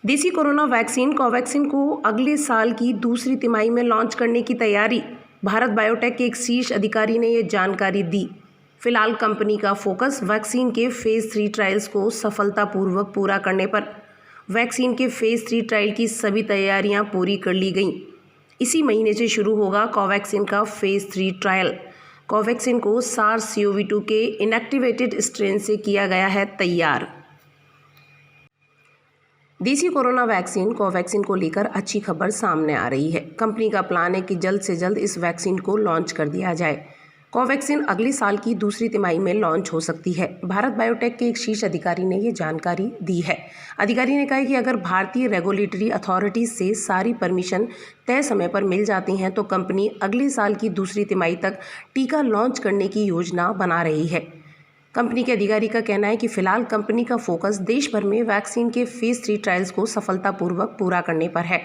देसी corona vaccine Covaxin को अगले साल की दूसरी तिमाही में लॉन्च करने की तैयारी। भारत बायोटेक के एक शीर्ष अधिकारी ने ये जानकारी दी। फिलहाल कंपनी का फोकस वैक्सीन के फेज 3 ट्रायल्स को सफलतापूर्वक पूरा करने पर। वैक्सीन के फेज 3 ट्रायल की सभी तैयारियां पूरी कर ली गईं। इसी महीने से शुरू होगा कोवैक्सिन का फेज 3 ट्रायल। कोवैक्सिन को SARS-CoV-2 के इनएक्टिवेटेड स्ट्रेन से किया गया है तैयार। देसी कोरोना वैक्सीन कोवैक्सिन को लेकर अच्छी खबर सामने आ रही है। कंपनी का प्लान है कि जल्द से जल्द इस वैक्सीन को लॉन्च कर दिया जाए। कोवैक्सिन अगले साल की दूसरी तिमाही में लॉन्च हो सकती है। भारत बायोटेक के एक शीर्ष अधिकारी ने ये जानकारी दी है। अधिकारी ने कहा कि अगर भारतीय रेगुलेटरी अथॉरिटीज से सारी परमिशन तय समय पर मिल जाती हैं तो कंपनी अगले साल की दूसरी तिमाही तक टीका लॉन्च करने की योजना बना रही है। कंपनी के अधिकारी का कहना है कि फिलहाल कंपनी का फोकस देश भर में वैक्सीन के फेज 3 ट्रायल्स को सफलतापूर्वक पूरा करने पर है।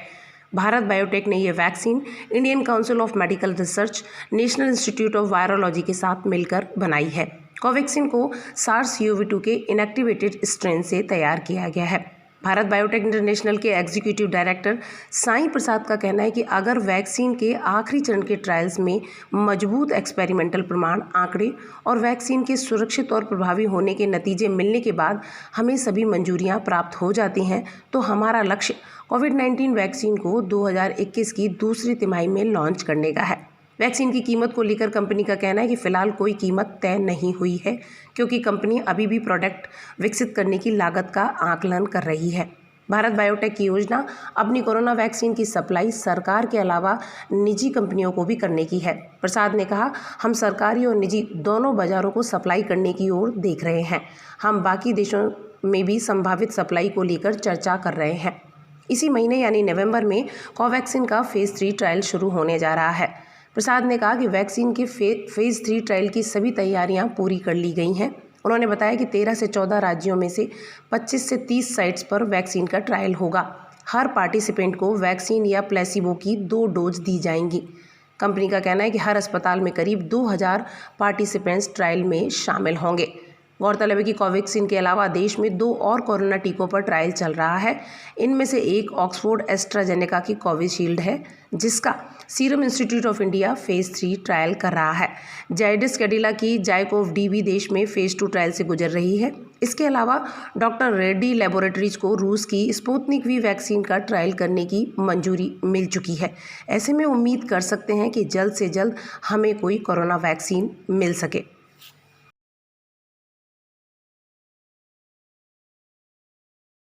भारत बायोटेक ने यह vaccine Indian council of medical research, national institute of virology के साथ मिलकर बनाई है। कोवैक्सिन को SARS-CoV-2 के इनएक्टिवेटेड स्ट्रेन से तैयार किया गया है। भारत बायोटेक इंटरनेशनल के एग्जीक्यूटिव डायरेक्टर साईं प्रसाद का कहना है कि अगर वैक्सीन के आखिरी चरण के ट्रायल्स में मजबूत एक्सपेरिमेंटल प्रमाण, आंकड़े और वैक्सीन के सुरक्षित और प्रभावी होने के नतीजे मिलने के बाद हमें सभी मंजूरियां प्राप्त हो जाती हैं तो हमारा लक्ष्य कोविड-19 वैक्सीन को 2021 की दूसरी तिमाही में लॉन्च करने का है। वैक्सीन की कीमत को लेकर कंपनी का कहना है कि फिलहाल कोई कीमत तय नहीं हुई है क्योंकि कंपनी अभी भी प्रोडक्ट विकसित करने की लागत का आकलन कर रही है। भारत बायोटेक की योजना अपनी कोरोना वैक्सीन की सप्लाई सरकार के अलावा निजी कंपनियों को भी करने की है। प्रसाद ने कहा, हम सरकारी और निजी दोनों बाजारों को सप्लाई करने की ओर देख रहे हैं। हम बाकी देशों में भी संभावित सप्लाई को लेकर चर्चा कर रहे हैं। इसी महीने यानी नवंबर में कोवैक्सिन का फेज 3 ट्रायल शुरू होने जा रहा है। प्रसाद ने कहा कि वैक्सीन के फेज 3 ट्रायल की सभी तैयारियां पूरी कर ली गई हैं। उन्होंने बताया कि 13 से 14 राज्यों में से 25 से 30 साइट्स पर वैक्सीन का ट्रायल होगा। हर पार्टिसिपेंट को वैक्सीन या प्लेसिबो की 2 डोज दी जाएंगी। कंपनी का कहना है कि हर अस्पताल में करीब 2000 पार्टिसिपेंट्स ट्रायल में शामिल होंगे। गौरतलब है कि कोवैक्सिन के अलावा देश में 2 और कोरोना टीकों पर ट्रायल चल रहा है। इनमें से एक ऑक्सफोर्ड एस्ट्राजेनेका की कोविशील्ड है, जिसका serum institute of India phase 3 trial कर रहा है। जाइडस कैडिला की जाइकोव-डी भी देश में फेज 2 ट्रायल से गुजर रही है। इसके अलावा डॉक्टर रेड्डी लेबोरेटरीज को रूस की स्पुतनिक वी वैक्सीन का ट्रायल करने की मंजूरी मिल चुकी है। ऐसे में उम्मीद कर सकते हैं कि जल्द से जल्द हमें कोई कोरोना वैक्सीन मिल सके।